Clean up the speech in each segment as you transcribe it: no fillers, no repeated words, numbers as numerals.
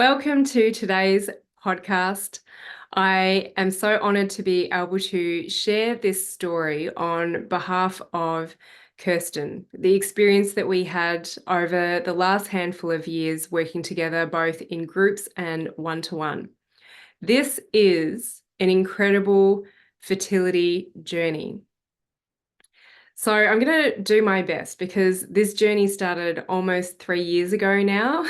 Welcome to today's podcast. I am so honored to be able to share this story on behalf of Kirsten, the experience that we had over the last handful of years working together, both in groups and one-to-one. This is an incredible fertility journey. So I'm going to do my best because this journey started almost 3 years ago now.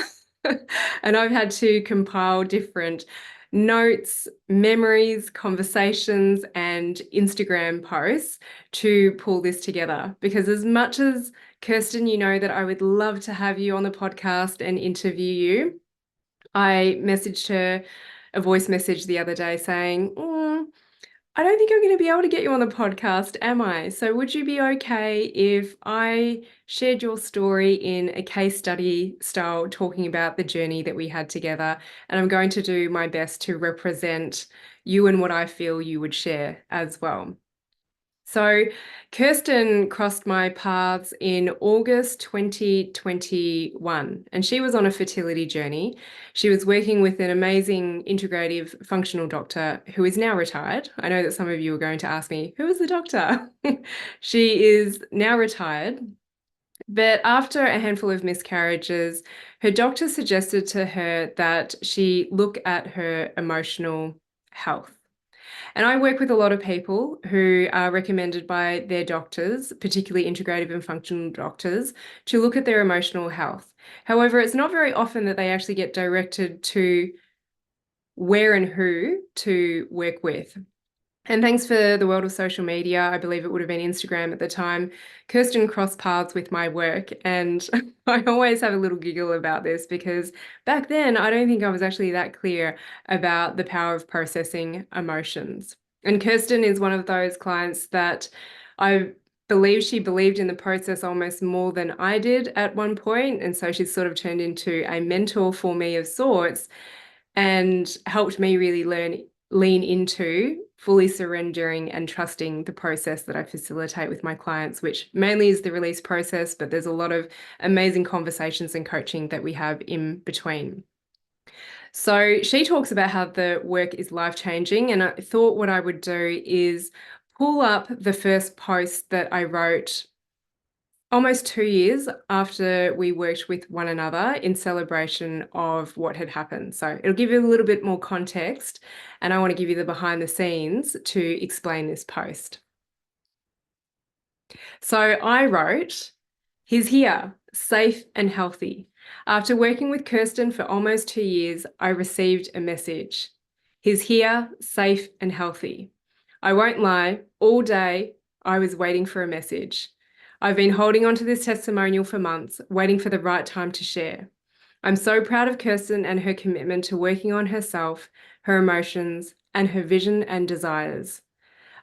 And I've had to compile different notes, memories, conversations, and Instagram posts to pull this together. Because as much as Kirsten, you know that I would love to have you on the podcast and interview you, I messaged her a voice message the other day saying, I don't think I'm going to be able to get you on the podcast, am I? So would you be okay if I shared your story in a case study style, talking about the journey that we had together? And I'm going to do my best to represent you and what I feel you would share as well. So Kirsten crossed my paths in August 2021, and she was on a fertility journey. She was working with an amazing integrative functional doctor who is now retired. I know that some of you are going to ask me, who is the doctor? She is now retired. But after a handful of miscarriages, her doctor suggested to her that she look at her emotional health. And I work with a lot of people who are recommended by their doctors, particularly integrative and functional doctors, to look at their emotional health. However, it's not very often that they actually get directed to where and who to work with. And thanks for the world of social media, I believe it would have been Instagram at the time, Kirsten crossed paths with my work. And I always have a little giggle about this because back then, I don't think I was actually that clear about the power of processing emotions. And Kirsten is one of those clients that I believe she believed in the process almost more than I did at one point. And so she's sort of turned into a mentor for me of sorts and helped me really lean into fully surrendering and trusting the process that I facilitate with my clients, which mainly is the release process, but there's a lot of amazing conversations and coaching that we have in between. So she talks about how the work is life-changing, and I thought what I would do is pull up the first post that I wrote almost 2 years after we worked with one another in celebration of what had happened. So it'll give you a little bit more context, and I want to give you the behind the scenes to explain this post. So I wrote, "He's here, safe and healthy. After working with Kirsten for almost 2 years, I received a message. He's here, safe and healthy. I won't lie, all day I was waiting for a message. I've been holding on to this testimonial for months, waiting for the right time to share. I'm so proud of Kirsten and her commitment to working on herself, her emotions, and her vision and desires.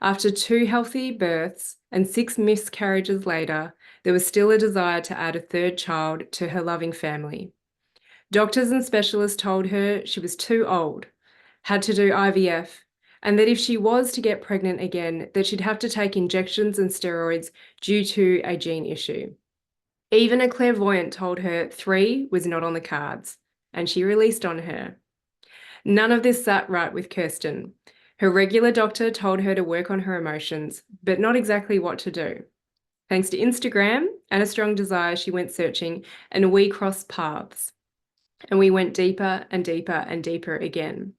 After 2 healthy births and 6 miscarriages later, there was still a desire to add a 3rd child to her loving family. Doctors and specialists told her she was too old, had to do IVF, and that if she was to get pregnant again, that she'd have to take injections and steroids due to a gene issue. Even a clairvoyant told her 3 was not on the cards, and she released on her. None of this sat right with Kirsten. Her regular doctor told her to work on her emotions, but not exactly what to do. Thanks to Instagram and a strong desire, she went searching, and we crossed paths. And we went deeper and deeper and deeper again.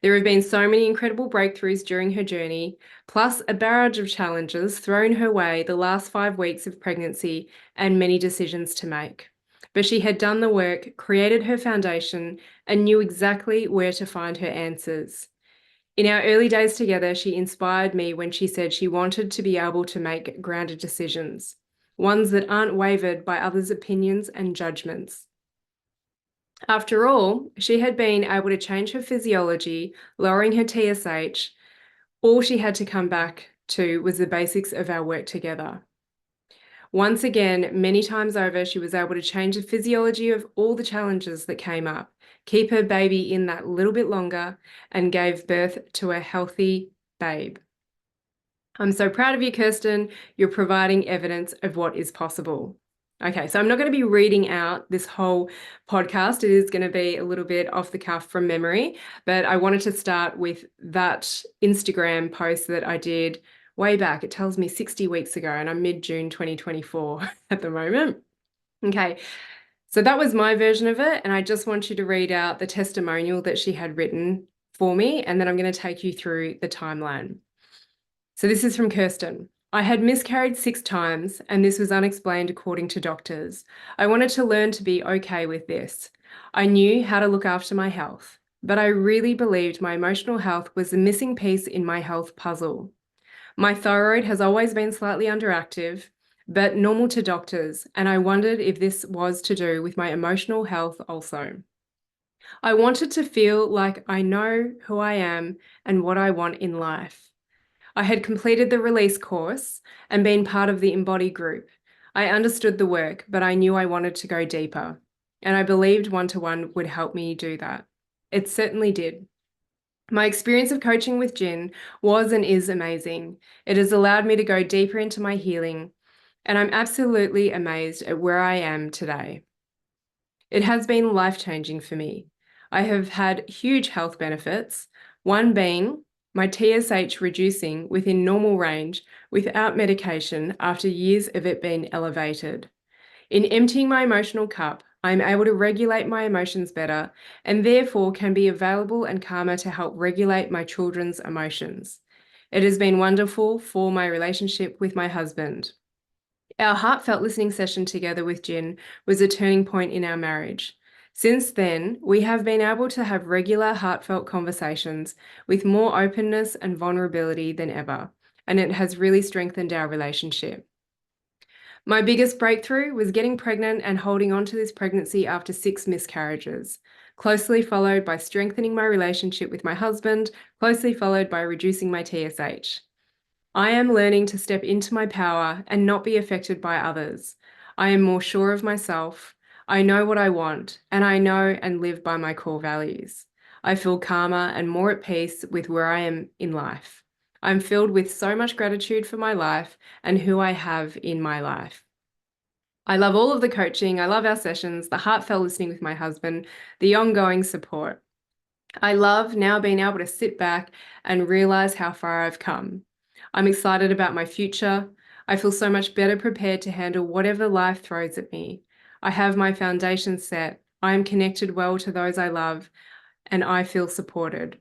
There have been so many incredible breakthroughs during her journey, plus a barrage of challenges thrown her way the last 5 weeks of pregnancy and many decisions to make. But she had done the work, created her foundation, and knew exactly where to find her answers. In our early days together, she inspired me when she said she wanted to be able to make grounded decisions, ones that aren't wavered by others' opinions and judgments. After all, she had been able to change her physiology, lowering her TSH. All she had to come back to was the basics of our work together. Once again, many times over, she was able to change the physiology of all the challenges that came up, keep her baby in that little bit longer, and gave birth to a healthy babe. I'm so proud of you, Kirsten. You're providing evidence of what is possible. Okay, so I'm not going to be reading out this whole podcast. It is going to be a little bit off the cuff from memory, but I wanted to start with that Instagram post that I did way back. It tells me 60 weeks ago, and I'm mid-June 2024 at the moment. Okay, so that was my version of it, and I just want you to read out the testimonial that she had written for me, and then I'm going to take you through the timeline. So this is from Kirsten. I had miscarried 6 times, and this was unexplained according to doctors. I wanted to learn to be okay with this. I knew how to look after my health, but I really believed my emotional health was the missing piece in my health puzzle. My thyroid has always been slightly underactive, but normal to doctors, and I wondered if this was to do with my emotional health also. I wanted to feel like I know who I am and what I want in life. I had completed the release course and been part of the Embody group. I understood the work, but I knew I wanted to go deeper, and I believed one-to-one would help me do that. It certainly did. My experience of coaching with Jin was and is amazing. It has allowed me to go deeper into my healing, and I'm absolutely amazed at where I am today. It has been life-changing for me. I have had huge health benefits, one being my TSH reducing within normal range without medication after years of it being elevated. In emptying my emotional cup, I am able to regulate my emotions better and therefore can be available and calmer to help regulate my children's emotions. It has been wonderful for my relationship with my husband. Our heartfelt listening session together with Jin was a turning point in our marriage. Since then, we have been able to have regular heartfelt conversations with more openness and vulnerability than ever, and it has really strengthened our relationship. My biggest breakthrough was getting pregnant and holding on to this pregnancy after 6 miscarriages, closely followed by strengthening my relationship with my husband, closely followed by reducing my TSH. I am learning to step into my power and not be affected by others. I am more sure of myself. I know what I want, and I know and live by my core values. I feel calmer and more at peace with where I am in life. I'm filled with so much gratitude for my life and who I have in my life. I love all of the coaching. I love our sessions, the heartfelt listening with my husband, the ongoing support. I love now being able to sit back and realize how far I've come. I'm excited about my future. I feel so much better prepared to handle whatever life throws at me. I have my foundation set. I am connected well to those I love, and I feel supported.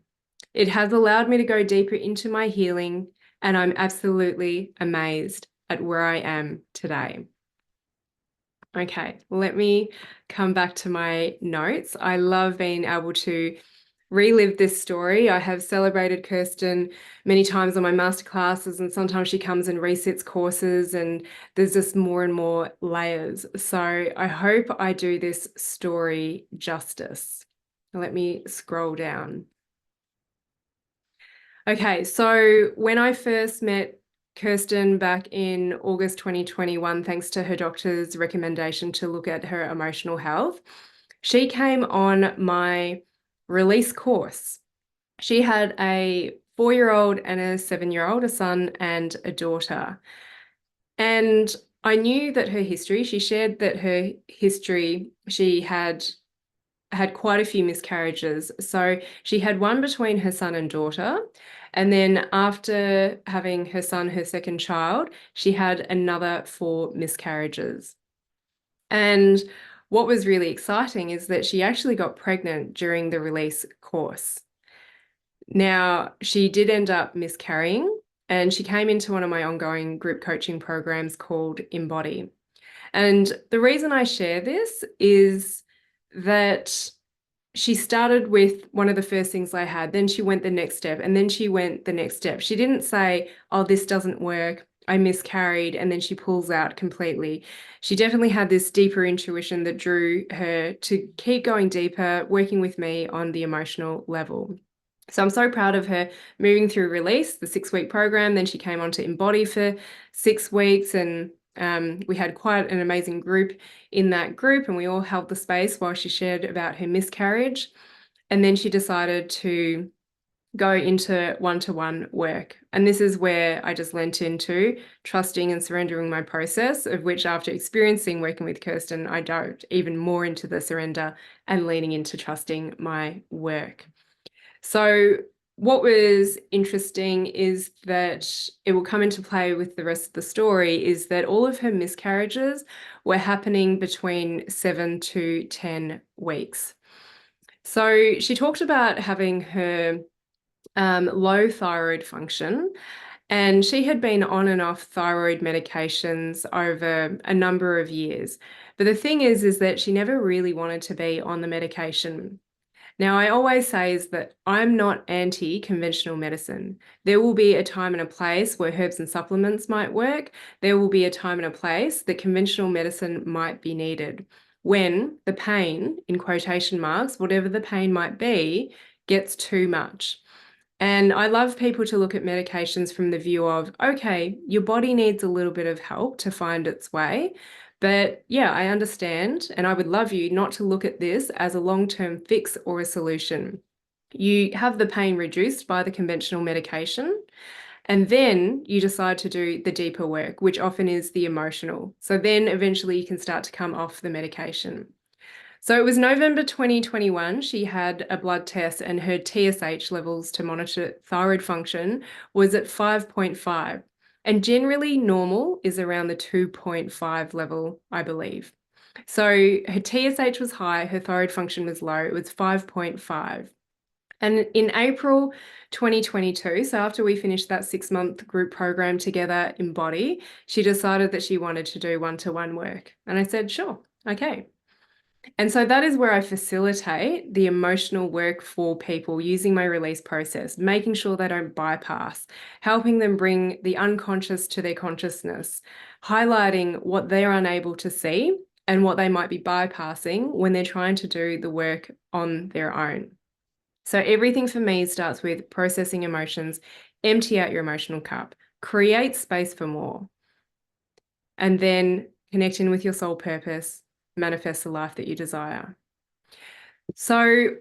It has allowed me to go deeper into my healing, and I'm absolutely amazed at where I am today. Okay, let me come back to my notes. I love being able to relive this story. I have celebrated Kirsten many times on my masterclasses, and sometimes she comes and resits courses, and there's just more and more layers. So I hope I do this story justice. Let me scroll down. Okay, so when I first met Kirsten back in August 2021, thanks to her doctor's recommendation to look at her emotional health, she came on my release course. She had a 4-year-old and a 7-year-old, a son and a daughter. And I knew that her history, she shared that her history, she had quite a few miscarriages. So she had one between her son and daughter. And then after having her son, her second child, she had another 4 miscarriages. And what was really exciting is that she actually got pregnant during the release course. Now, she did end up miscarrying, and she came into one of my ongoing group coaching programs called Embody. And the reason I share this is that she started with one of the first things I had, then she went the next step, and then she went the next step. She didn't say, oh, this doesn't work, I miscarried, and then she pulls out completely. She definitely had this deeper intuition that drew her to keep going deeper, working with me on the emotional level. So I'm so proud of her moving through release, the 6-week program. Then she came on to Embody for 6 weeks, and we had quite an amazing group in that group, and we all held the space while she shared about her miscarriage. And then she decided to go into one-to-one work. And this is where I just lent into trusting and surrendering my process, of which after experiencing working with Kirsten, I dove even more into the surrender and leaning into trusting my work. So what was interesting is that it will come into play with the rest of the story is that all of her miscarriages were happening between 7 to 10 weeks. So she talked about having her low thyroid function, and she had been on and off thyroid medications over a number of years. But the thing is that she never really wanted to be on the medication. Now, I always say is that I'm not anti-conventional medicine. There will be a time and a place where herbs and supplements might work. There will be a time and a place that conventional medicine might be needed when the pain, in quotation marks, whatever the pain might be, gets too much. And I love people to look at medications from the view of, okay, your body needs a little bit of help to find its way. But yeah, I understand. And I would love you not to look at this as a long-term fix or a solution. You have the pain reduced by the conventional medication, and then you decide to do the deeper work, which often is the emotional. So then eventually you can start to come off the medication. So it was November 2021. She had a blood test and her TSH levels to monitor thyroid function was at 5.5. And generally normal is around the 2.5 level, I believe. So her TSH was high, her thyroid function was low, it was 5.5. And in April 2022, so after we finished that 6-month group program together in Body, she decided that she wanted to do one-to-one work. And I said, sure, okay. And so that is where I facilitate the emotional work for people using my release process, making sure they don't bypass, helping them bring the unconscious to their consciousness, highlighting what they're unable to see and what they might be bypassing when they're trying to do the work on their own. So everything for me starts with processing emotions, empty out your emotional cup, create space for more, and then connect in with your soul purpose, manifest the life that you desire. So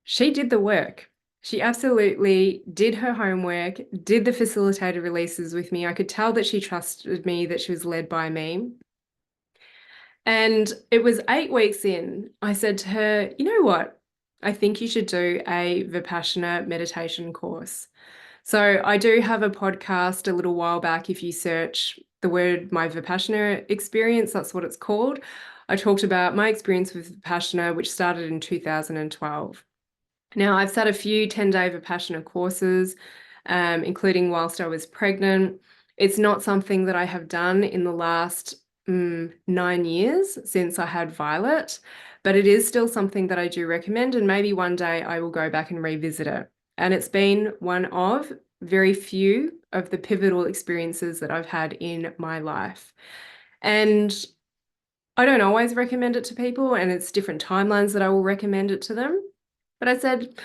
she did the work. She absolutely did her homework, did the facilitated releases with me. I could tell that she trusted me, that she was led by me. And it was 8 weeks in, I said to her, you know what? I think you should do a Vipassana meditation course. So I do have a podcast a little while back. If you search the word My Vipassana Experience, that's what it's called. I talked about my experience with Vipassana, which started in 2012. Now, I've sat a few 10-day Vipassana courses, including whilst I was pregnant. It's not something that I have done in the last 9 years since I had Violet, but it is still something that I do recommend, and maybe one day I will go back and revisit it. And it's been one of very few of the pivotal experiences that I've had in my life. And I don't always recommend it to people, and it's different timelines that I will recommend it to them. But I said,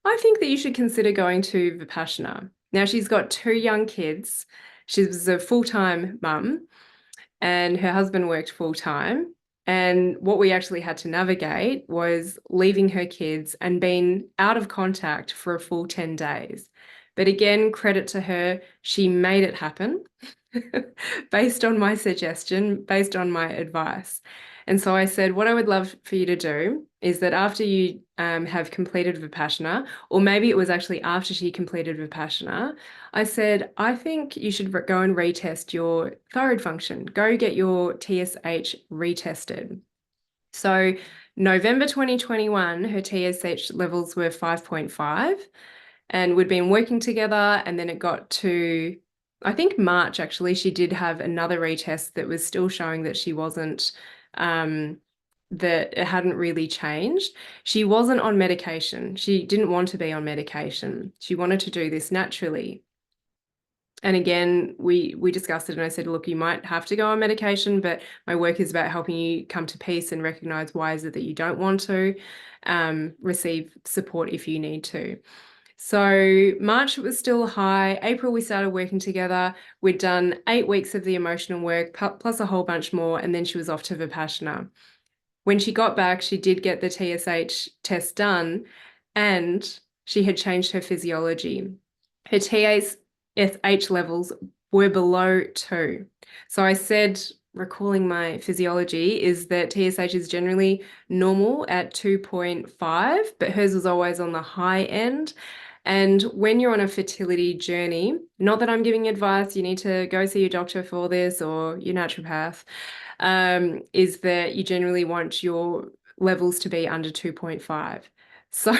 I think that you should consider going to Vipassana. Now, she's got 2 young kids. She was a full-time mum, and her husband worked full-time. And what we actually had to navigate was leaving her kids and being out of contact for a full 10 days. But again, credit to her, she made it happen based on my suggestion, based on my advice. And so I said, what I would love for you to do is that after you have completed Vipassana, or maybe it was actually after she completed Vipassana, I said, I think you should go and retest your thyroid function. Go get your TSH retested. So November 2021, her TSH levels were 5.5, and we'd been working together, and then it got to, I think March actually, she did have another retest that was still showing that she wasn't, that it hadn't really changed. She wasn't on medication. She didn't want to be on medication. She wanted to do this naturally. And again, we discussed it, and I said, look, you might have to go on medication, but my work is about helping you come to peace and recognize why is it that you don't want to receive support if you need to. So March, it was still high. April, we started working together. We'd done 8 weeks of the emotional work, plus a whole bunch more, and then she was off to Vipassana. When she got back, she did get the TSH test done, and she had changed her physiology. Her TSH levels were below 2. So I said, recalling my physiology, is that TSH is generally normal at 2.5, but hers was always on the high end. And when you're on a fertility journey, not that I'm giving advice, you need to go see your doctor for this or your naturopath, is that you generally want your levels to be under 2.5. So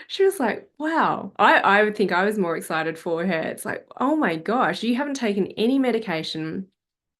she was like, wow. I would think I was more excited for her. It's like, oh my gosh, you haven't taken any medication.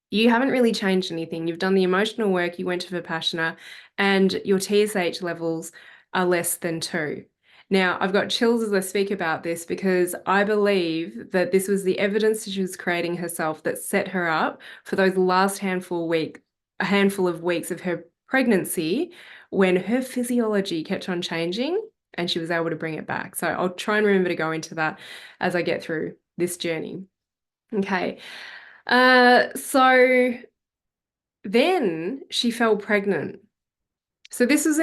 You haven't really changed anything. You've done the emotional work, you went to Vipassana, and your TSH levels are less than 2. Now, I've got chills as I speak about this because I believe that this was the evidence that she was creating herself that set her up for those last a handful of weeks of her pregnancy when her physiology kept on changing and she was able to bring it back. So I'll try and remember to go into that as I get through this journey. Okay. So then she fell pregnant. So this was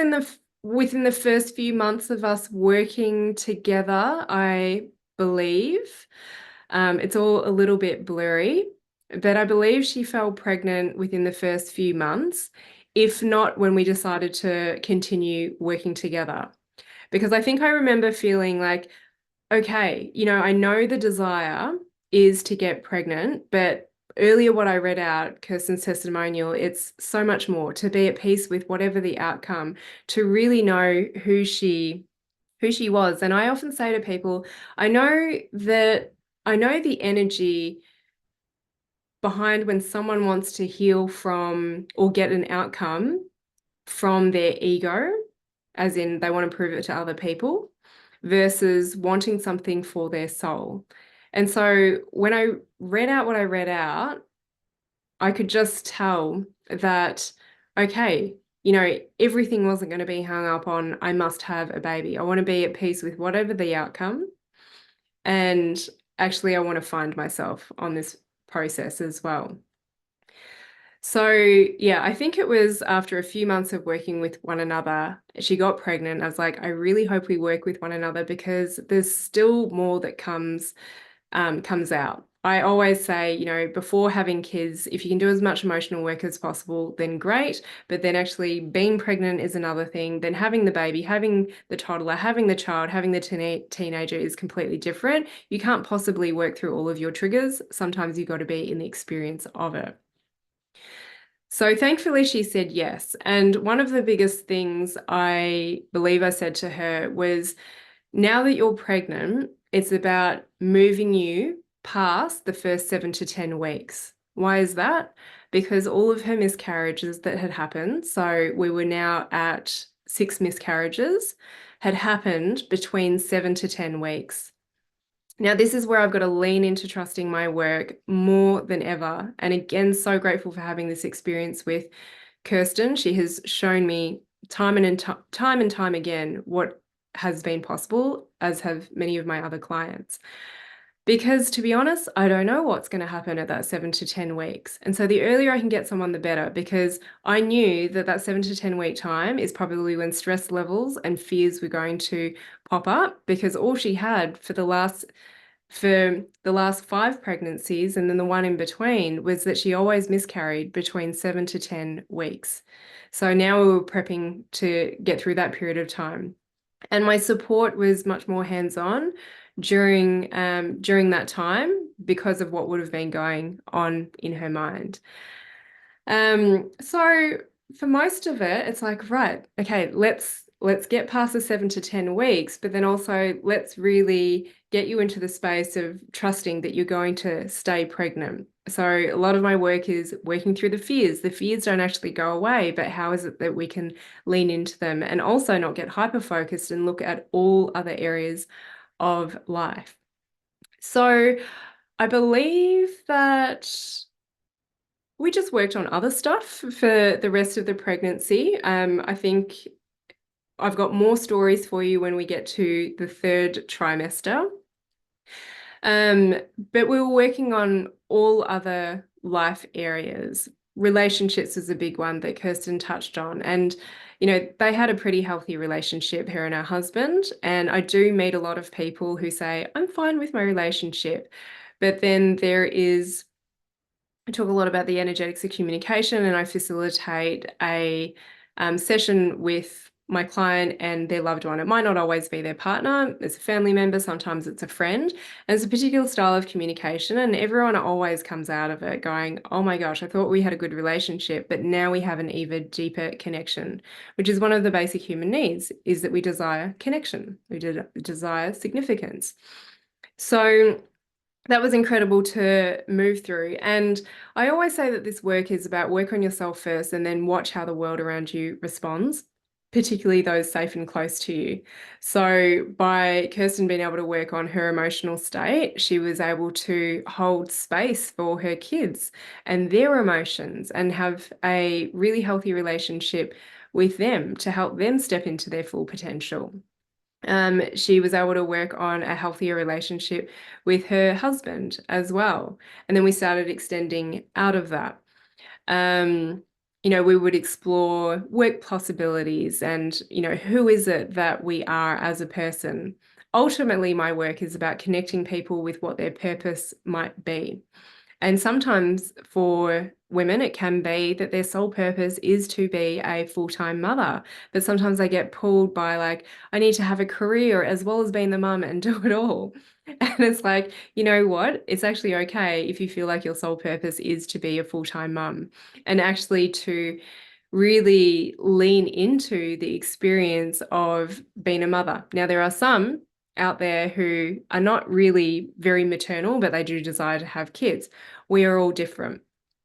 within the first few months of us working together, I believe. It's all a little bit blurry, but I believe she fell pregnant within the first few months, if not when we decided to continue working together. Because I think I remember feeling like, okay, I know the desire is to get pregnant, but earlier what I read out, Kirsten's testimonial, it's so much more to be at peace with whatever the outcome, to really know who she was. And I often say to people, I know the energy behind when someone wants to heal from or get an outcome from their ego, as in they want to prove it to other people, versus wanting something for their soul. And so when I read out what I read out, I could just tell that, okay, everything wasn't going to be hung up on, I must have a baby. I want to be at peace with whatever the outcome. And actually, I want to find myself on this process as well. So yeah, I think it was after a few months of working with one another, she got pregnant. I was like, I really hope we work with one another because there's still more that comes out. I always say, before having kids, if you can do as much emotional work as possible, then great. But then actually being pregnant is another thing. Then having the baby, having the toddler, having the child, having the teenager is completely different. You can't possibly work through all of your triggers. Sometimes you've got to be in the experience of it. So thankfully she said yes. And one of the biggest things I believe I said to her was, now that you're pregnant, it's about moving you past the first 7 to 10 weeks. Why is that? Because all of her miscarriages that had happened, so we were now at 6 miscarriages, had happened between 7 to 10 weeks. Now, this is where I've got to lean into trusting my work more than ever. And again, so grateful for having this experience with Kirsten. She has shown me time and time again what has been possible, as have many of my other clients. Because to be honest, I don't know what's going to happen at that 7 to 10 weeks. And so the earlier I can get someone, the better, because I knew that 7 to 10 week time is probably when stress levels and fears were going to pop up, because all she had for the last 5 pregnancies and then the one in between was that she always miscarried between 7 to 10 weeks. So now we were prepping to get through that period of time. And my support was much more hands-on during that time because of what would have been going on in her mind. So for most of it, it's like, right, okay, let's get past the 7 to 10 weeks, but then also let's really get you into the space of trusting that you're going to stay pregnant. So a lot of my work is working through the fears. The fears don't actually go away, but how is it that we can lean into them and also not get hyper-focused and look at all other areas of life? So I believe that we just worked on other stuff for the rest of the pregnancy. I think I've got more stories for you when we get to the 3rd trimester. But we were working on all other life areas. Relationships is a big one that Kirsten touched on. And, they had a pretty healthy relationship, her and her husband. And I do meet a lot of people who say, I'm fine with my relationship. But then I talk a lot about the energetics of communication, and I facilitate a session with my client and their loved one. It might not always be their partner, it's a family member, sometimes it's a friend. And it's a particular style of communication, and everyone always comes out of it going, oh my gosh, I thought we had a good relationship, but now we have an even deeper connection, which is one of the basic human needs, is that we desire connection. We desire significance. So that was incredible to move through. And I always say that this work is about work on yourself first and then watch how the world around you responds, particularly those safe and close to you. So by Kirsten being able to work on her emotional state, she was able to hold space for her kids and their emotions and have a really healthy relationship with them to help them step into their full potential. She was able to work on a healthier relationship with her husband as well. And then we started extending out of that. We would explore work possibilities and, who is it that we are as a person? Ultimately, my work is about connecting people with what their purpose might be. And sometimes for women, it can be that their sole purpose is to be a full-time mother. But sometimes they get pulled by like, I need to have a career as well as being the mum and do it all. And it's like, you know what? It's actually okay if you feel like your sole purpose is to be a full-time mum and actually to really lean into the experience of being a mother. Now, there are some out there who are not really very maternal, but they do desire to have kids. We are all different.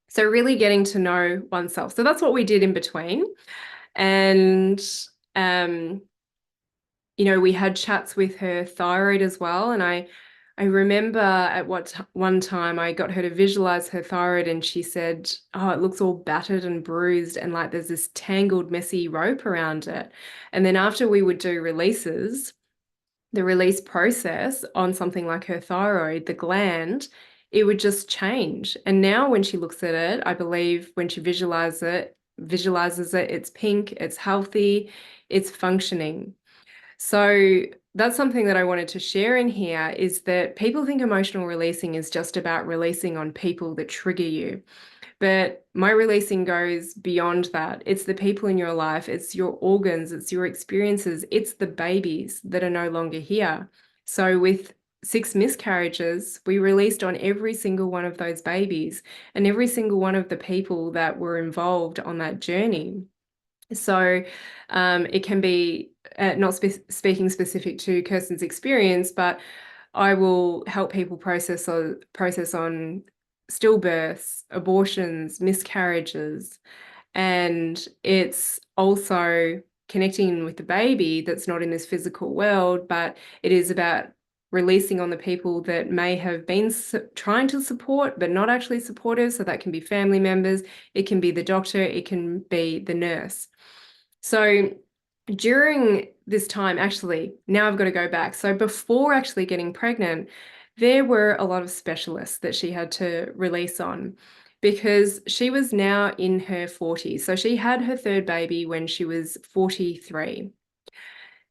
So really getting to know oneself. So that's what we did in between. And, we had chats with her thyroid as well. And I remember at one time I got her to visualize her thyroid and she said, oh, it looks all battered and bruised and like there's this tangled, messy rope around it. And then after we would do releases, the release process on something like her thyroid, the gland, it would just change. And now when she looks at it, I believe when she visualizes it, it's pink, it's healthy, it's functioning. So that's something that I wanted to share in here is that people think emotional releasing is just about releasing on people that trigger you. But my releasing goes beyond that. It's the people in your life, it's your organs, it's your experiences, it's the babies that are no longer here. So with 6 miscarriages, we released on every single one of those babies and every single one of the people that were involved on that journey. So it can be not speaking specific to Kirsten's experience, but I will help people process on stillbirths, abortions, miscarriages, and it's also connecting with the baby that's not in this physical world, but it is about releasing on the people that may have been trying to support but not actually supportive. So that can be family members, it can be the doctor, it can be the nurse. So during this time, actually, now I've got to go back. So before actually getting pregnant, there were a lot of specialists that she had to release on because she was now in her 40s. So she had her third baby when she was 43.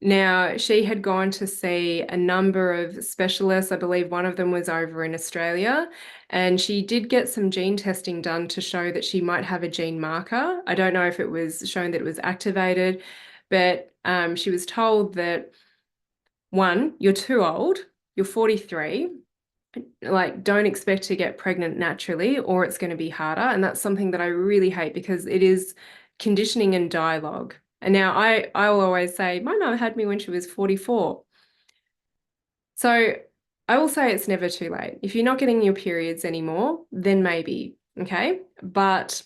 Now, she had gone to see a number of specialists. I believe one of them was over in Australia, and she did get some gene testing done to show that she might have a gene marker. I don't know if it was shown that it was activated, but she was told that, one, you're too old, you're 43, like don't expect to get pregnant naturally or it's going to be harder. And that's something that I really hate because it is conditioning and dialogue. And now I will always say, my mum had me when she was 44. So I will say it's never too late. If you're not getting your periods anymore, then maybe, okay? But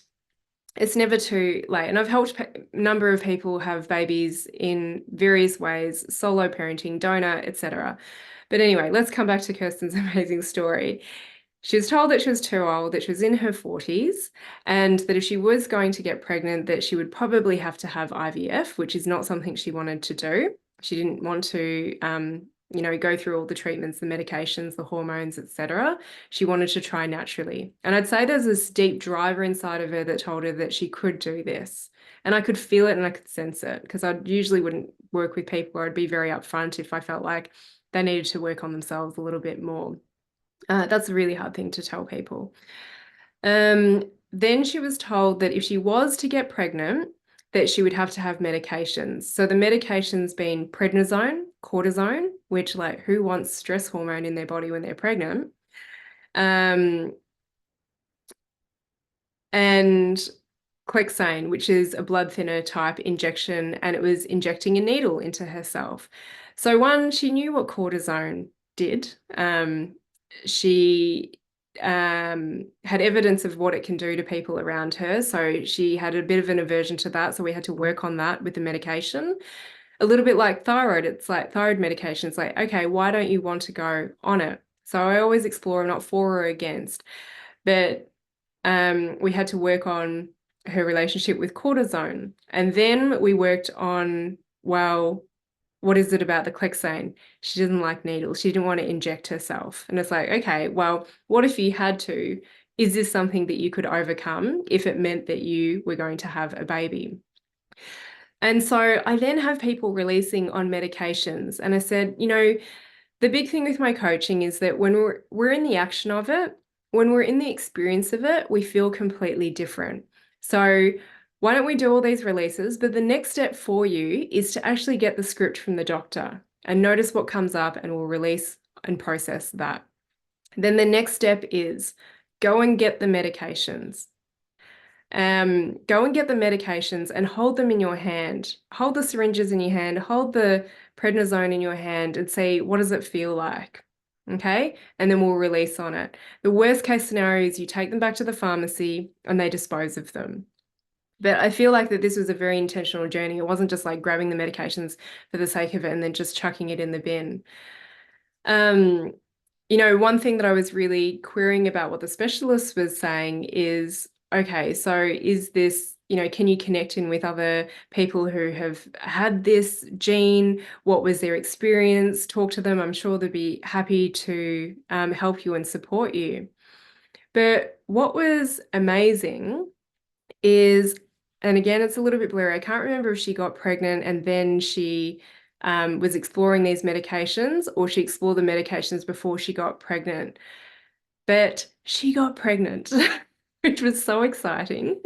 it's never too late. And I've helped a number of people have babies in various ways, solo parenting, donor, etc. But anyway, let's come back to Kirsten's amazing story. She was told that she was too old, that she was in her 40s, and that if she was going to get pregnant, that she would probably have to have IVF, which is not something she wanted to do. She didn't want to, go through all the treatments, the medications, the hormones, etc. She wanted to try naturally. And I'd say there's this deep driver inside of her that told her that she could do this And I could feel it and I could sense it, because I usually wouldn't work with people, or I'd be very upfront if I felt like they needed to work on themselves a little bit more. That's a really hard thing to tell people. Then she was told that if she was to get pregnant, that she would have to have medications. So the medications being prednisone, cortisone, which, like, who wants stress hormone in their body when they're pregnant? And Clexane, which is a blood thinner type injection, and it was injecting a needle into herself. So one, she knew what cortisone did. She had evidence of what it can do to people around her. So she had a bit of an aversion to that. So we had to work on that with the medication. A little bit like thyroid. It's like thyroid medication. It's like, okay, why don't you want to go on it? So I always explore, I'm not for or against. But we had to work on her relationship with cortisone. And then we worked on, well, what is it about the Clexane? She didn't like needles. She didn't want to inject herself. And it's like, okay, well, what if you had to? Is this something that you could overcome if it meant that you were going to have a baby? And so I then have people releasing on medications. And I said, the big thing with my coaching is that when we're in the action of it, when we're in the experience of it, we feel completely different. So why don't we do all these releases? But the next step for you is to actually get the script from the doctor and notice what comes up, and we'll release and process that. Then the next step is go and get the medications. Go and get the medications and hold them in your hand. Hold the syringes in your hand, hold the prednisone in your hand, and see, what does it feel like? Okay. And then we'll release on it. The worst case scenario is you take them back to the pharmacy and they dispose of them. But I feel like that this was a very intentional journey. It wasn't just like grabbing the medications for the sake of it and then just chucking it in the bin. One thing that I was really querying about what the specialist was saying is, okay, so is this, can you connect in with other people who have had this gene? What was their experience? Talk to them. I'm sure they'd be happy to help you and support you. But what was amazing is, and again, it's a little bit blurry. I can't remember if she got pregnant and then she was exploring these medications, or she explored the medications before she got pregnant. But she got pregnant, which was so exciting.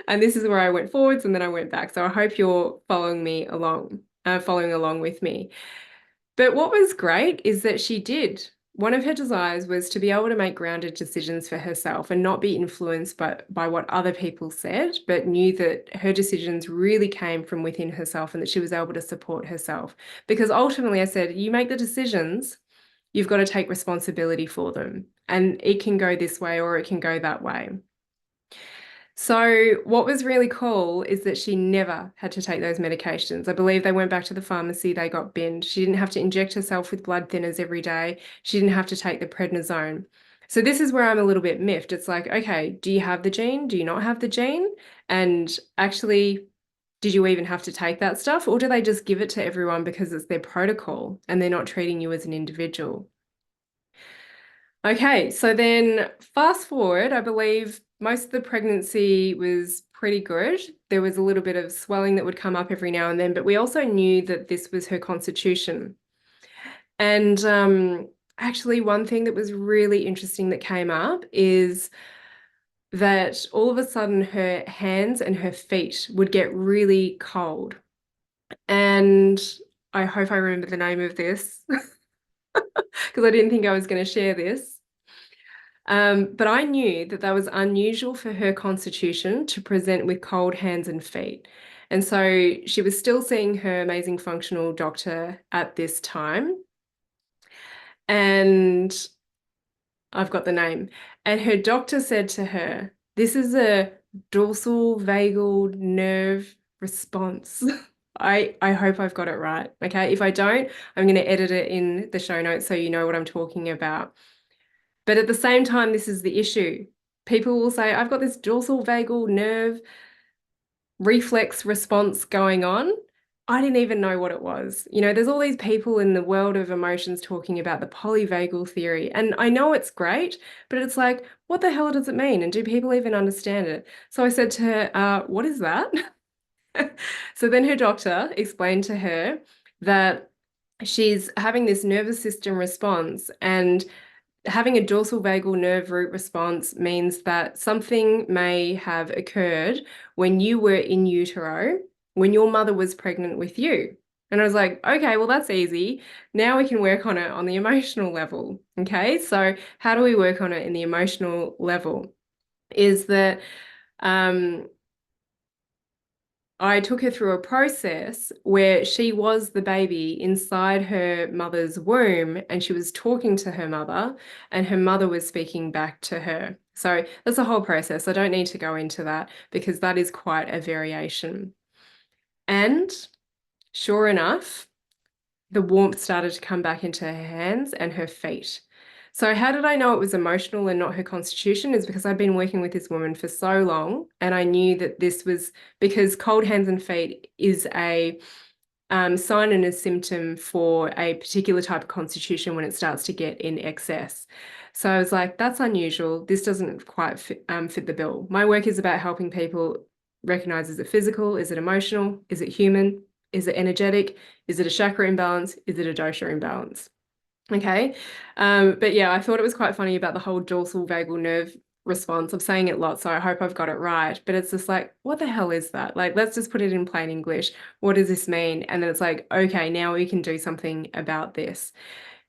And this is where I went forwards and then I went back. So I hope you're following along with me. But what was great is that she did. One of her desires was to be able to make grounded decisions for herself and not be influenced by what other people said, but knew that her decisions really came from within herself and that she was able to support herself. Because ultimately, I said, you make the decisions, you've got to take responsibility for them. And it can go this way or it can go that way. So what was really cool is that she never had to take those medications. I believe they went back to the pharmacy, they got binned. She didn't have to inject herself with blood thinners every day. She didn't have to take the prednisone. So this is where I'm a little bit miffed. It's like, okay, do you have the gene? Do you not have the gene? And actually, did you even have to take that stuff? Or do they just give it to everyone because it's their protocol and they're not treating you as an individual? Okay, so then fast forward, I believe most of the pregnancy was pretty good. There was a little bit of swelling that would come up every now and then, but we also knew that this was her constitution. And actually, one thing that was really interesting that came up is that all of a sudden her hands and her feet would get really cold. And I hope I remember the name of this because I didn't think I was going to share this. But I knew that was unusual for her constitution to present with cold hands and feet. And so she was still seeing her amazing functional doctor at this time. And I've got the name. And her doctor said to her, this is a dorsal vagal nerve response. I hope I've got it right. Okay. If I don't, I'm going to edit it in the show notes so you know what I'm talking about. But at the same time, this is the issue. People will say, I've got this dorsal vagal nerve reflex response going on. I didn't even know what it was. There's all these people in the world of emotions talking about the polyvagal theory, and I know it's great, but it's like, what the hell does it mean? And do people even understand it? So I said to her, what is that? So then her doctor explained to her that she's having this nervous system response, and having a dorsal vagal nerve root response means that something may have occurred when you were in utero, when your mother was pregnant with you. And I was like, okay, well, that's easy. Now we can work on it on the emotional level. Okay, so how do we work on it in the emotional level? Is that I took her through a process where she was the baby inside her mother's womb, and she was talking to her mother, and her mother was speaking back to her. So that's a whole process. I don't need to go into that because that is quite a variation. And sure enough, the warmth started to come back into her hands and her feet. So how did I know it was emotional and not her constitution? Is because I've been working with this woman for so long, and I knew that this was because cold hands and feet is a sign and a symptom for a particular type of constitution when it starts to get in excess. So I was like, that's unusual. This doesn't quite fit the bill. My work is about helping people recognize, is it physical? Is it emotional? Is it human? Is it energetic? Is it a chakra imbalance? Is it a dosha imbalance? Okay. But yeah, I thought it was quite funny about the whole dorsal vagal nerve response. I'm saying it a lot, so I hope I've got it right. But it's just like, what the hell is that? Like, let's just put it in plain English. What does this mean? And then it's like, okay, now we can do something about this.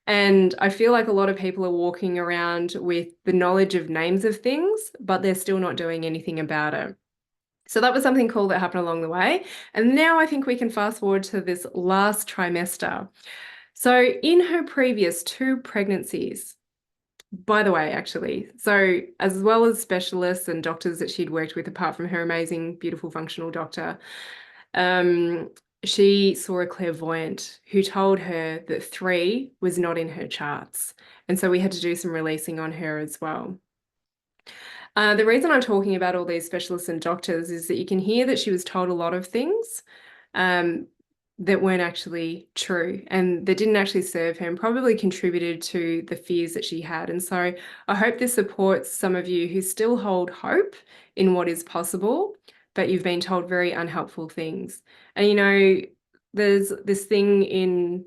And I feel like a lot of people are walking around with the knowledge of names of things, but they're still not doing anything about it. So that was something cool that happened along the way. And now I think we can fast forward to this last trimester. So in her previous 2 pregnancies, by the way, actually, so as well as specialists and doctors that she'd worked with, apart from her amazing, beautiful, functional doctor, um, she saw a clairvoyant who told her that 3 was not in her charts. And so we had to do some releasing on her as well. The reason I'm talking about all these specialists and doctors is that you can hear that she was told a lot of things um, that weren't actually true and that didn't actually serve her and probably contributed to the fears that she had. And so I hope this supports some of you who still hold hope in what is possible, but you've been told very unhelpful things. And there's this thing in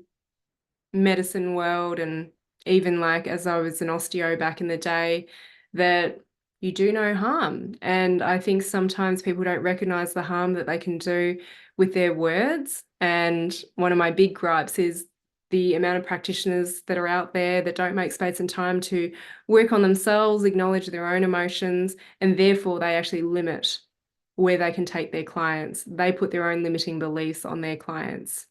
medicine world, and even like as I was an osteo back in the day, that you do no harm. And I think sometimes people don't recognize the harm that they can do with their words. And one of my big gripes is the amount of practitioners that are out there that don't make space and time to work on themselves, acknowledge their own emotions, and therefore they actually limit where they can take their clients. They put their own limiting beliefs on their clients.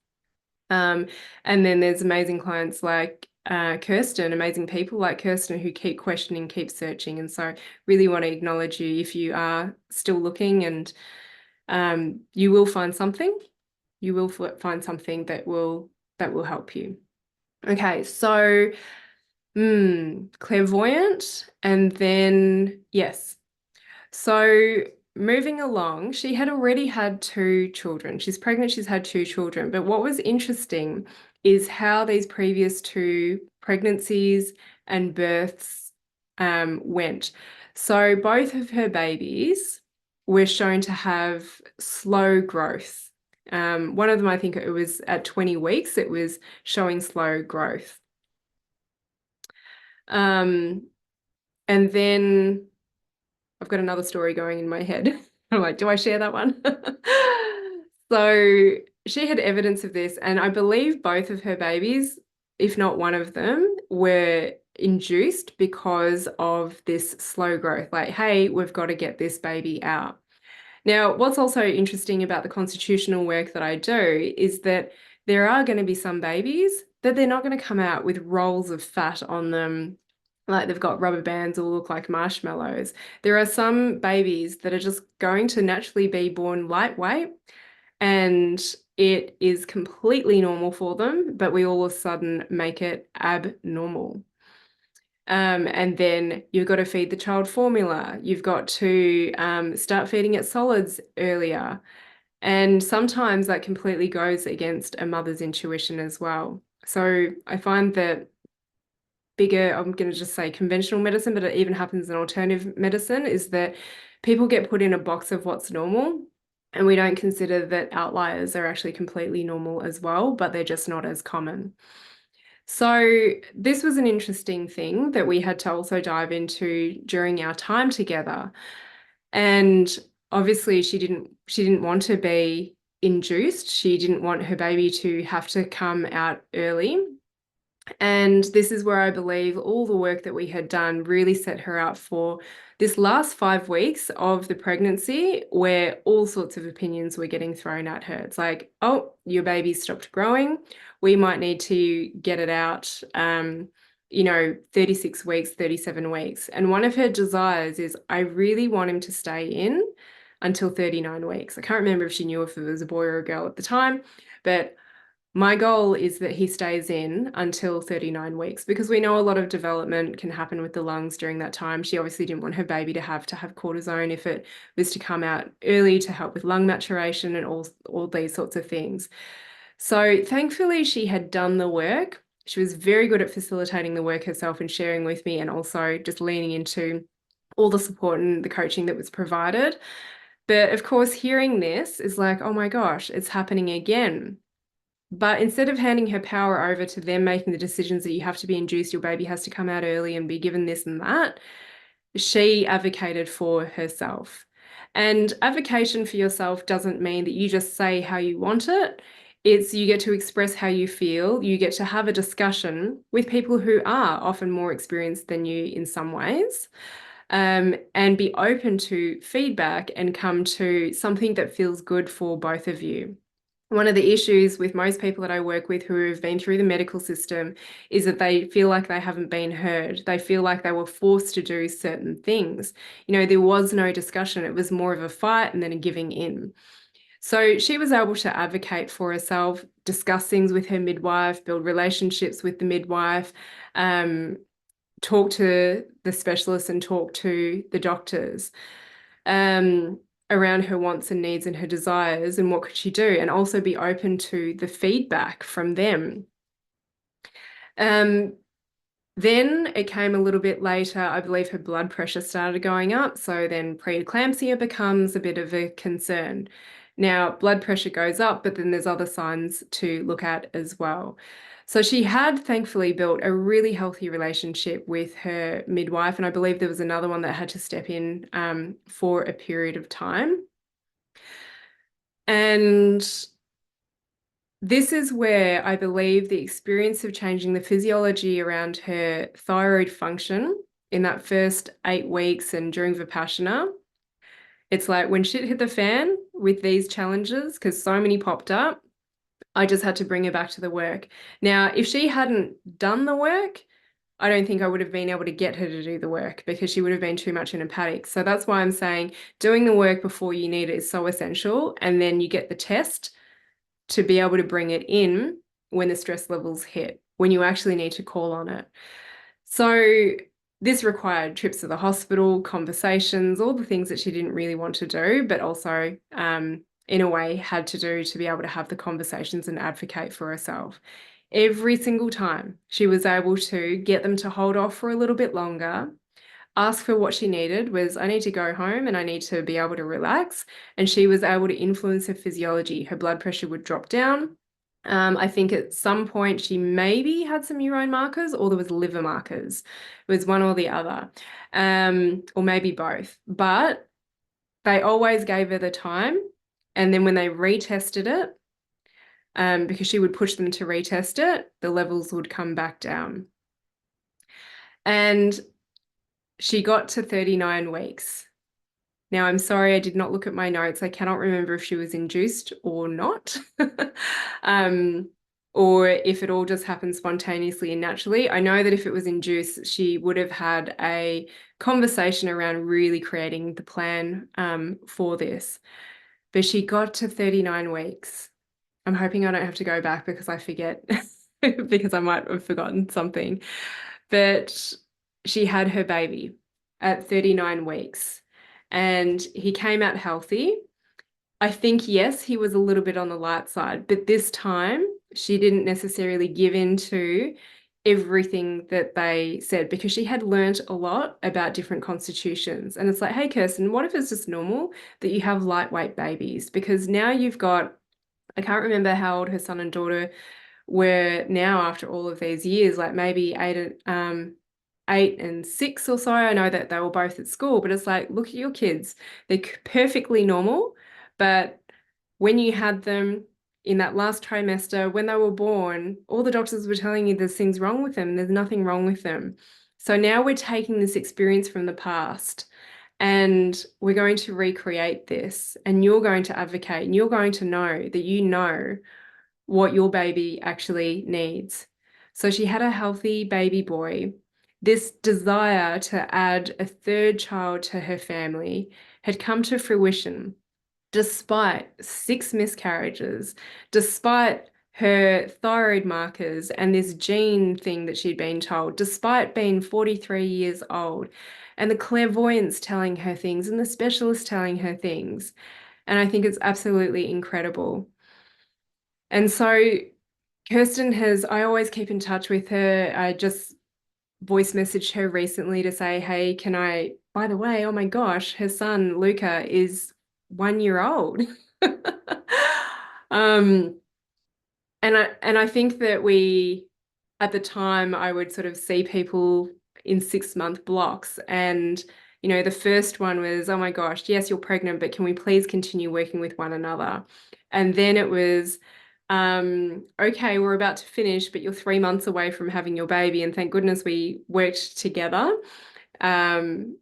And then there's amazing clients like Kirsten, amazing people like Kirsten who keep questioning, keep searching. And so really want to acknowledge you if you are still looking, and you will find something. You will find something that will help you. Okay, so clairvoyant, and then yes. So moving along, she had already had 2 children. She's pregnant, she's had 2 children. But what was interesting is how these previous 2 pregnancies and births went. So both of her babies were shown to have slow growth. One of them, I think it was at 20 weeks, it was showing slow growth. And then I've got another story going in my head. I'm like, do I share that one? So she had evidence of this, and I believe both of her babies, if not one of them, were induced because of this slow growth. Like, hey, we've got to get this baby out. Now, what's also interesting about the constitutional work that I do is that there are going to be some babies that they're not going to come out with rolls of fat on them, like they've got rubber bands or look like marshmallows. There are some babies that are just going to naturally be born lightweight, and it is completely normal for them, but we all of a sudden make it abnormal. And then you've got to feed the child formula. You've got to start feeding it solids earlier. And sometimes that completely goes against a mother's intuition as well. So I find that bigger, I'm going to just say conventional medicine, but it even happens in alternative medicine, is that people get put in a box of what's normal. And we don't consider that outliers are actually completely normal as well, but they're just not as common. So this was an interesting thing that we had to also dive into during our time together. And obviously she didn't want to be induced. She didn't want her baby to have to come out early. And this is where I believe all the work that we had done really set her up for this last 5 weeks of the pregnancy, where all sorts of opinions were getting thrown at her. It's like, oh, your baby stopped growing. We might need to get it out, 36 weeks, 37 weeks. And one of her desires is, I really want him to stay in until 39 weeks. I can't remember if she knew if it was a boy or a girl at the time, but my goal is that he stays in until 39 weeks, because we know a lot of development can happen with the lungs during that time. She obviously didn't want her baby to have cortisone if it was to come out early, to help with lung maturation and all these sorts of things. So thankfully she had done the work. She was very good at facilitating the work herself and sharing with me, and also just leaning into all the support and the coaching that was provided. But of course, hearing this is like, oh my gosh, it's happening again. But instead of handing her power over to them making the decisions that you have to be induced, your baby has to come out early and be given this and that, she advocated for herself. And advocation for yourself doesn't mean that you just say how you want it. It's you get to express how you feel. You get to have a discussion with people who are often more experienced than you in some ways, and be open to feedback and come to something that feels good for both of you. One of the issues with most people that I work with who have been through the medical system is that they feel like they haven't been heard. They feel like they were forced to do certain things. There was no discussion. It was more of a fight and then a giving in. So she was able to advocate for herself, discuss things with her midwife, build relationships with the midwife, talk to the specialists and talk to the doctors. Around her wants and needs and her desires and what could she do, and also be open to the feedback from them. Then it came a little bit later, I believe her blood pressure started going up, so then preeclampsia becomes a bit of a concern. Now, blood pressure goes up, but then there's other signs to look at as well. So she had thankfully built a really healthy relationship with her midwife, and I believe there was another one that had to step in for a period of time. And this is where I believe the experience of changing the physiology around her thyroid function in that first 8 weeks and during Vipassana, it's like when shit hit the fan with these challenges, because so many popped up, I just had to bring her back to the work. Now, if she hadn't done the work, I don't think I would have been able to get her to do the work, because she would have been too much in a panic. So that's why I'm saying doing the work before you need it is so essential. And then you get the test to be able to bring it in when the stress levels hit, when you actually need to call on it. So this required trips to the hospital, conversations, all the things that she didn't really want to do, but also in a way had to do to be able to have the conversations and advocate for herself. Every single time she was able to get them to hold off for a little bit longer, ask for what she needed was, I need to go home and I need to be able to relax. And she was able to influence her physiology. Her blood pressure would drop down. I think at some point she maybe had some urine markers, or there was liver markers. It was one or the other, or maybe both. But they always gave her the time. And then when they retested it, because she would push them to retest it, the levels would come back down. And she got to 39 weeks. Now, I'm sorry, I did not look at my notes. I cannot remember if she was induced or not, or if it all just happened spontaneously and naturally. I know that if it was induced, she would have had a conversation around really creating the plan for this. But she got to 39 weeks. I'm hoping I don't have to go back because I forget, because I might have forgotten something. But she had her baby at 39 weeks. And he came out healthy. I think, yes, he was a little bit on the light side, but this time she didn't necessarily give in to everything that they said because she had learnt a lot about different constitutions. And it's like, hey, Kirsten, what if it's just normal that you have lightweight babies? Because now you've got, I can't remember how old her son and daughter were now after all of these years, like maybe 8 and 6 or so. I know that they were both at school, but it's like, look at your kids. They're perfectly normal. But when you had them in that last trimester, when they were born, all the doctors were telling you there's things wrong with them. There's nothing wrong with them. So now we're taking this experience from the past and we're going to recreate this. And you're going to advocate and you're going to know that you know what your baby actually needs. So she had a healthy baby boy. This desire to add a third child to her family had come to fruition despite 6 miscarriages, despite her thyroid markers and this gene thing that she'd been told, despite being 43 years old, and the clairvoyants telling her things and the specialists telling her things. And I think it's absolutely incredible. And so Kirsten has, I always keep in touch with her. I just voice messaged her recently to say, hey, can I, by the way, oh my gosh, her son, Luca, is 1 year old. um, and I think that we, at the time, I would sort of see people in 6 month blocks. And, you know, the first one was, oh my gosh, yes, you're pregnant, but can we please continue working with one another? And then it was, okay, we're about to finish, but you're 3 months away from having your baby. And thank goodness we worked together. Um,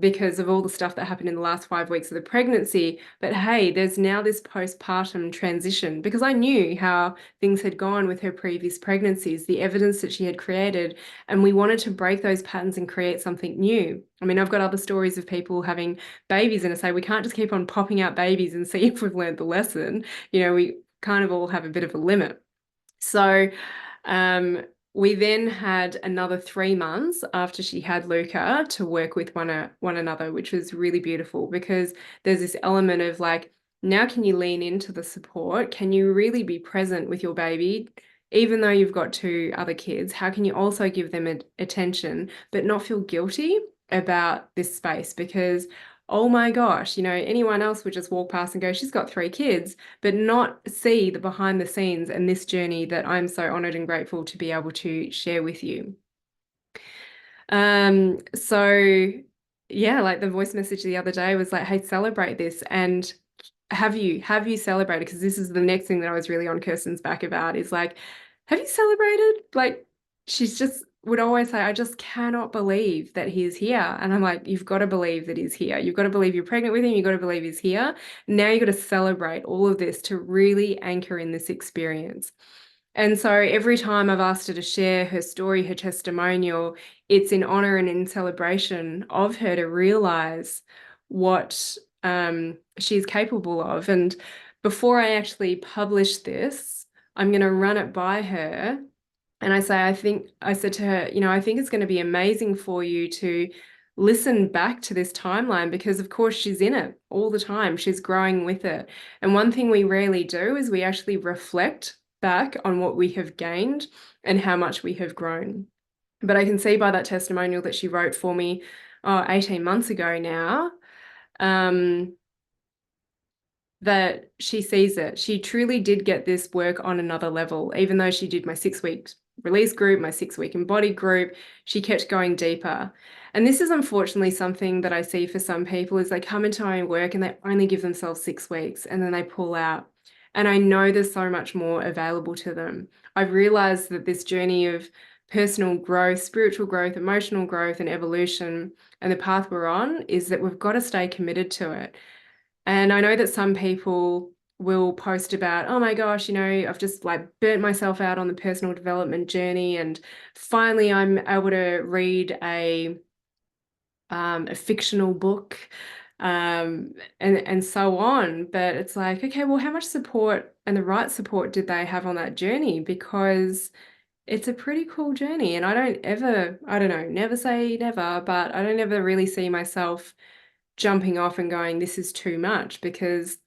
because of all the stuff that happened in the last 5 weeks of the pregnancy. But hey, there's now this postpartum transition because I knew how things had gone with her previous pregnancies, the evidence that she had created, and we wanted to break those patterns and create something new. I mean, I've got other stories of people having babies and I say, we can't just keep on popping out babies and see if we've learned the lesson. You know, we kind of all have a bit of a limit. So um, we then had another 3 months after she had Luca to work with one another, which was really beautiful because there's this element of like, now can you lean into the support? Can you really be present with your baby? Even though you've got 2 other kids, how can you also give them attention, but not feel guilty about this space? Because oh my gosh, you know, anyone else would just walk past and go, she's got 3 kids, but not see the behind the scenes and this journey that I'm so honored and grateful to be able to share with you. So yeah, like the voice message the other day was like, hey, celebrate this. And have you celebrated? Because this is the next thing that I was really on Kirsten's back about is like, have you celebrated? Like she's just would always say, I just cannot believe that he's here. And I'm like, you've got to believe that he's here. You've got to believe you're pregnant with him. You've got to believe he's here. Now you've got to celebrate all of this to really anchor in this experience. And so every time I've asked her to share her story, her testimonial, it's in honor and in celebration of her to realize what she's capable of. And before I actually publish this, I'm going to run it by her. And I said to her, you know, I think it's going to be amazing for you to listen back to this timeline because, of course, she's in it all the time. She's growing with it. And one thing we rarely do is we actually reflect back on what we have gained and how much we have grown. But I can see by that testimonial that she wrote for me 18 months ago now, that she sees it. She truly did get this work on another level, even though she did my 6 week release group, my 6 week embodied group, she kept going deeper. And this is unfortunately something that I see for some people is they come into my work and they only give themselves 6 weeks and then they pull out. And I know there's so much more available to them. I've realized that this journey of personal growth, spiritual growth, emotional growth, and evolution, and the path we're on is that we've got to stay committed to it. And I know that some people will post about, oh my gosh, you know, I've just like burnt myself out on the personal development journey, and finally I'm able to read a fictional book, and so on. But it's like, okay, well, how much support and the right support did they have on that journey? Because it's a pretty cool journey, and I don't know, never say never, but I don't ever really see myself jumping off and going, this is too much, because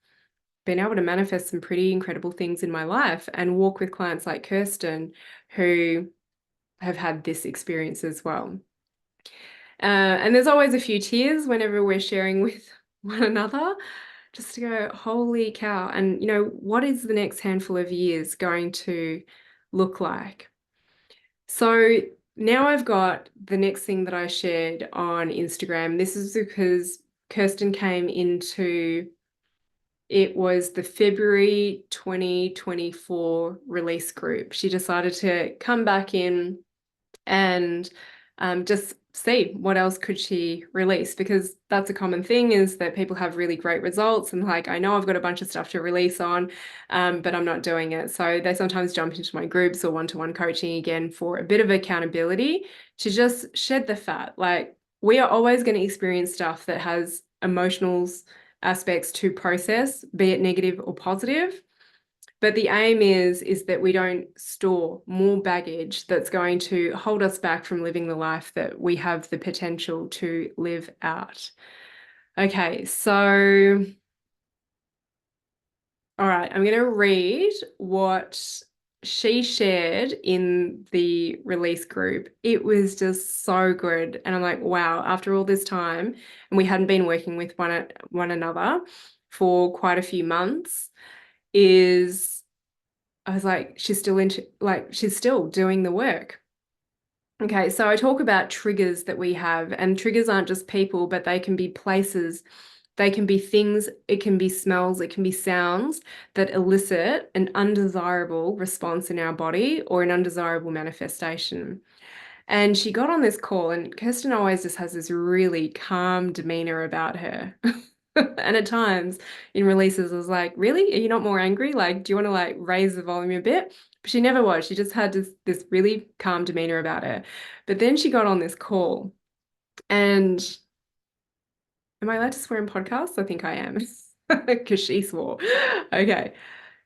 been able to manifest some pretty incredible things in my life and walk with clients like Kirsten who have had this experience as well. And there's always a few tears whenever we're sharing with one another, just to go, holy cow. And, what is the next handful of years going to look like? So now I've got the next thing that I shared on Instagram. This is because Kirsten came into, it was the February 2024 release group. She decided to come back in and just see what else could she release, because that's a common thing, is that people have really great results and like, I know I've got a bunch of stuff to release on, but I'm not doing it. So they sometimes jump into my groups or one-to-one coaching again for a bit of accountability to just shed the fat. Like, we are always going to experience stuff that has emotional aspects to process, be it negative or positive. But the aim is that we don't store more baggage that's going to hold us back from living the life that we have the potential to live out. Okay, so, all right, I'm going to read what she shared in the release group. It was just so good. And I'm like, wow, after all this time, and we hadn't been working with one another for quite a few months, I was like, she's still doing the work. Okay, so I talk about triggers that we have, and triggers aren't just people, but they can be places, they can be things, it can be smells, it can be sounds that elicit an undesirable response in our body or an undesirable manifestation. And she got on this call, and Kirsten always just has this really calm demeanor about her. And at times in releases, I was like, really? Are you not more angry? Like, do you want to like raise the volume a bit? But she never was. She just had this really calm demeanor about her. But then she got on this call, and am I allowed to swear in podcasts? I think I am, because she swore. Okay.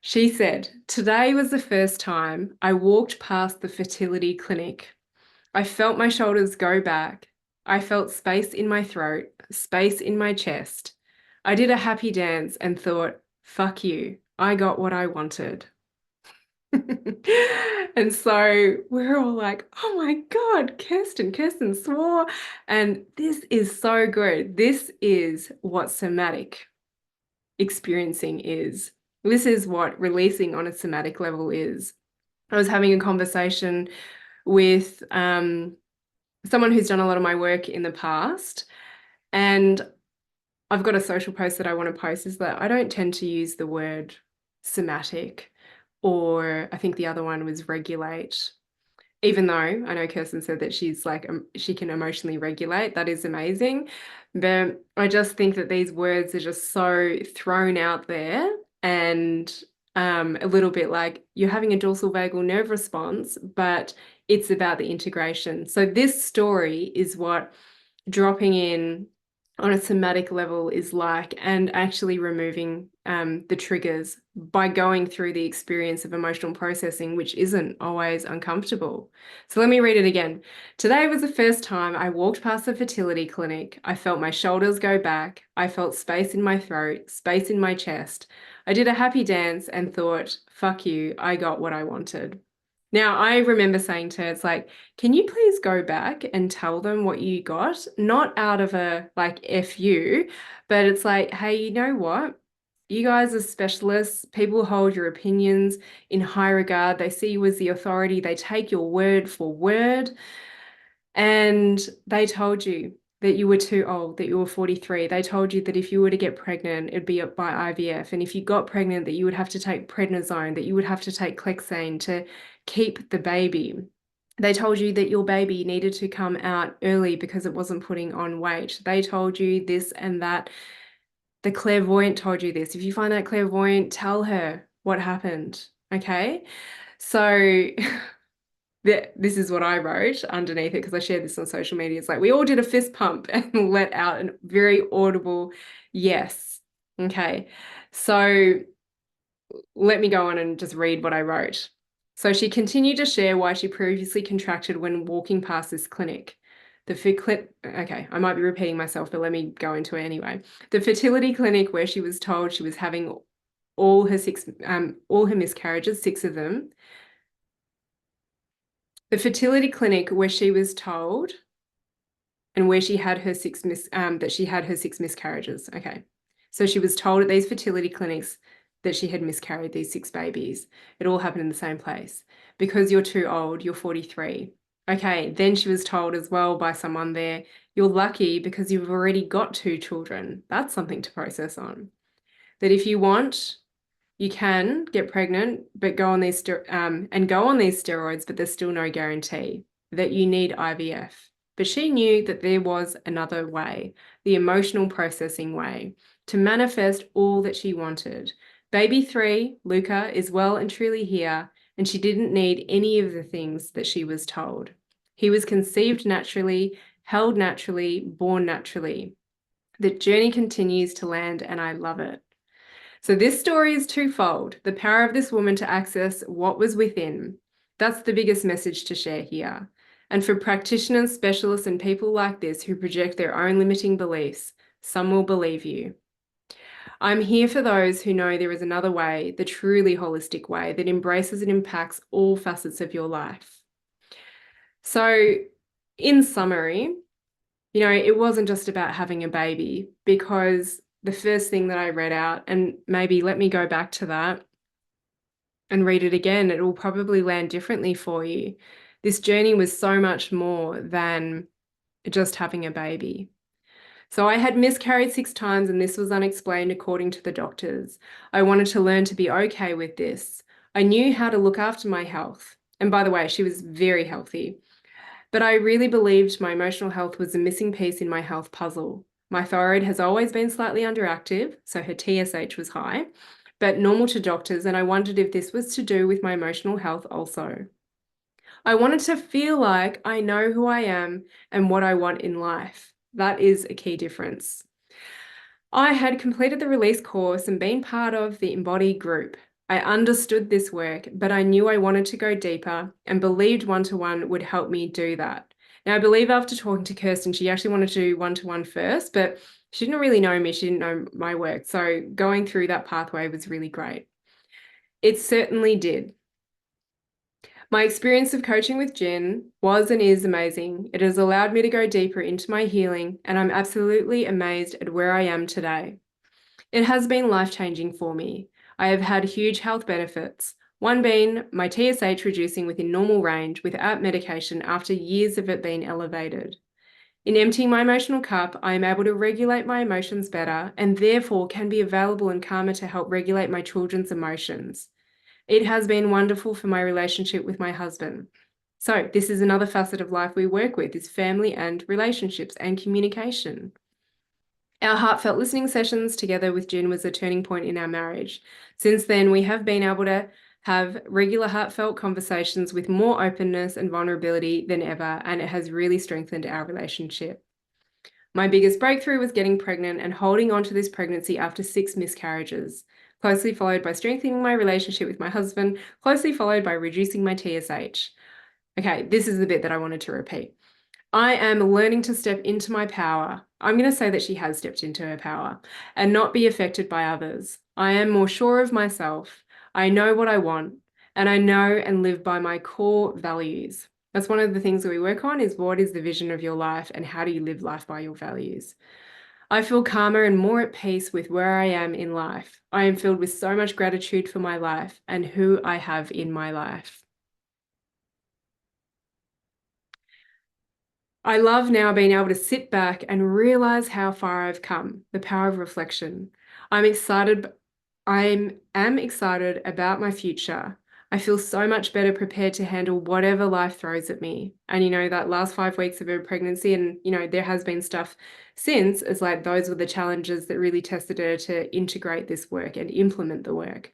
She said, today was the first time I walked past the fertility clinic. I felt my shoulders go back. I felt space in my throat, space in my chest. I did a happy dance and thought, fuck you, I got what I wanted. And so we're all like, oh my God, Kirsten swore. And this is so good. This is what somatic experiencing is. This is what releasing on a somatic level is. I was having a conversation with someone who's done a lot of my work in the past, and I've got a social post that I want to post, is that I don't tend to use the word somatic, or I think the other one was regulate. Even though I know Kirsten said that she's like, she can emotionally regulate. That is amazing. But I just think that these words are just so thrown out there, and a little bit like you're having a dorsal vagal nerve response, but it's about the integration. So this story is what dropping in on a somatic level is like, and actually removing the triggers by going through the experience of emotional processing, which isn't always uncomfortable. So let me read it again. Today was the first time I walked past the fertility clinic. I felt my shoulders go back. I felt space in my throat, space in my chest. I did a happy dance and thought, fuck you, I got what I wanted. Now, I remember saying to her, it's like, can you please go back and tell them what you got? Not out of a like F you, but it's like, hey, you know what? You guys are specialists. People hold your opinions in high regard. They see you as the authority. They take your word for word. And they told you that you were too old, that you were 43. They told you that if you were to get pregnant, it'd be by IVF. And if you got pregnant, that you would have to take prednisone, that you would have to take Clexane to keep the baby. They told you that your baby needed to come out early because it wasn't putting on weight. They told you this and that. The clairvoyant told you this. If you find that clairvoyant, tell her what happened. Okay. So this is what I wrote underneath it, because I shared this on social media. It's like, we all did a fist pump and let out a very audible yes. Okay. So let me go on and just read what I wrote. So she continued to share why she previously contracted when walking past this clinic. Okay, I might be repeating myself, but let me go into it anyway. The fertility clinic where she was told she was having all her miscarriages, 6 of them. The fertility clinic where she was told and where she had her that she had her 6 miscarriages. Okay. So she was told at these fertility clinics that she had miscarried these 6 babies. It all happened in the same place. Because you're too old, you're 43. Okay, then she was told as well by someone there, you're lucky because you've already got 2 children. That's something to process on. That if you want, you can get pregnant, but go on these steroids, but there's still no guarantee that you need IVF. But she knew that there was another way, the emotional processing way, to manifest all that she wanted. Baby 3, Luca, is well and truly here, and she didn't need any of the things that she was told. He was conceived naturally, held naturally, born naturally. The journey continues to land, and I love it. So this story is twofold. The power of this woman to access what was within. That's the biggest message to share here. And for practitioners, specialists, and people like this who project their own limiting beliefs, some will believe you. I'm here for those who know there is another way, the truly holistic way that embraces and impacts all facets of your life. So in summary, it wasn't just about having a baby, because the first thing that I read out, and maybe let me go back to that and read it again, it will probably land differently for you. This journey was so much more than just having a baby. So I had miscarried 6 times, and this was unexplained according to the doctors. I wanted to learn to be okay with this. I knew how to look after my health. And by the way, she was very healthy. But I really believed my emotional health was a missing piece in my health puzzle. My thyroid has always been slightly underactive, so her TSH was high, but normal to doctors, and I wondered if this was to do with my emotional health also. I wanted to feel like I know who I am and what I want in life. That is a key difference. I had completed the release course and been part of the Embody group. I understood this work, but I knew I wanted to go deeper and believed one-to-one would help me do that. Now, I believe after talking to Kirsten, she actually wanted to do one-to-one first, but she didn't really know me. She didn't know my work. So going through that pathway was really great. It certainly did. My experience of coaching with Jen was and is amazing. It has allowed me to go deeper into my healing, and I'm absolutely amazed at where I am today. It has been life-changing for me. I have had huge health benefits, one being my TSH reducing within normal range without medication after years of it being elevated. In emptying my emotional cup, I am able to regulate my emotions better and therefore can be available and calmer to help regulate my children's emotions. It has been wonderful for my relationship with my husband. So this is another facet of life we work with, is family and relationships and communication. Our heartfelt listening sessions together with Jen was a turning point in our marriage. Since then, we have been able to have regular heartfelt conversations with more openness and vulnerability than ever, and it has really strengthened our relationship. My biggest breakthrough was getting pregnant and holding on to this pregnancy after 6 miscarriages, closely followed by strengthening my relationship with my husband, closely followed by reducing my TSH. Okay, this is the bit that I wanted to repeat. I am learning to step into my power. I'm going to say that she has stepped into her power and not be affected by others. I am more sure of myself. I know what I want, and I know and live by my core values. That's one of the things that we work on, is what is the vision of your life and how do you live life by your values. I feel calmer and more at peace with where I am in life. I am filled with so much gratitude for my life and who I have in my life. I love now being able to sit back and realize how far I've come, the power of reflection. I'm excited. I am excited about my future. I feel so much better prepared to handle whatever life throws at me. And, that last 5 weeks of her pregnancy, and, there has been stuff since, it's like those were the challenges that really tested her to integrate this work and implement the work.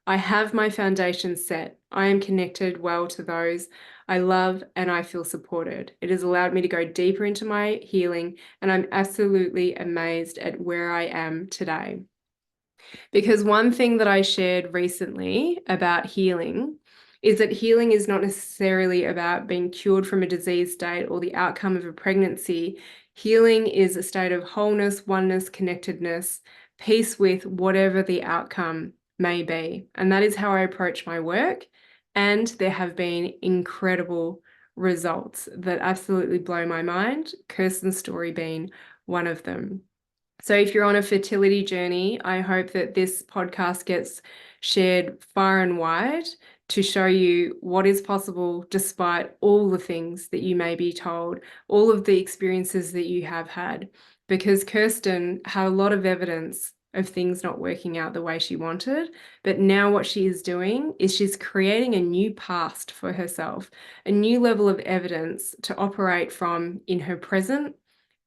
I have my foundation set. I am connected well to those I love, and I feel supported. It has allowed me to go deeper into my healing, and I'm absolutely amazed at where I am today. Because one thing that I shared recently about healing is that healing is not necessarily about being cured from a disease state or the outcome of a pregnancy. Healing is a state of wholeness, oneness, connectedness, peace with whatever the outcome may be. And that is how I approach my work. And there have been incredible results that absolutely blow my mind, Kirsten's story being one of them. So if you're on a fertility journey, I hope that this podcast gets shared far and wide to show you what is possible despite all the things that you may be told, all of the experiences that you have had. Because Kirsten had a lot of evidence of things not working out the way she wanted. But now what she is doing is she's creating a new past for herself, a new level of evidence to operate from in her present.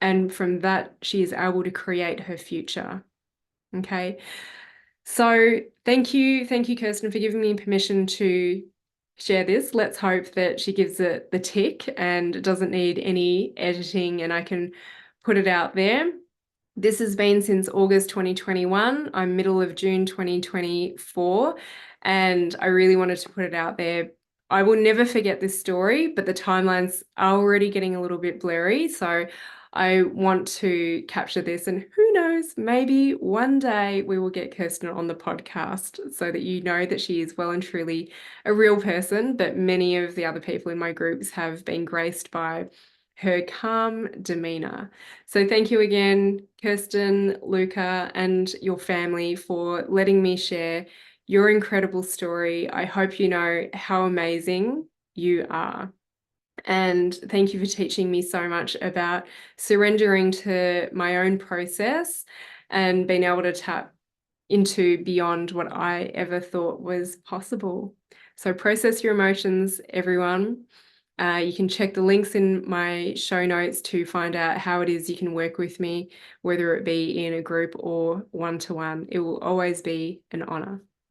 And from that, she is able to create her future. Okay. So thank you, Kirsten, for giving me permission to share this. Let's hope that she gives it the tick and doesn't need any editing and I can put it out there. This has been since August 2021. I'm middle of June 2024, and I really wanted to put it out there. I will never forget this story, but the timelines are already getting a little bit blurry. So I want to capture this, and who knows, maybe one day we will get Kirsten on the podcast so that you know that she is well and truly a real person. But many of the other people in my groups have been graced by her calm demeanor. So thank you again, Kirsten, Luca, and your family for letting me share your incredible story. I hope you know how amazing you are. And thank you for teaching me so much about surrendering to my own process and being able to tap into beyond what I ever thought was possible. So process your emotions, everyone. You can check the links in my show notes to find out how it is you can work with me, whether it be in a group or one-to-one. It will always be an honor.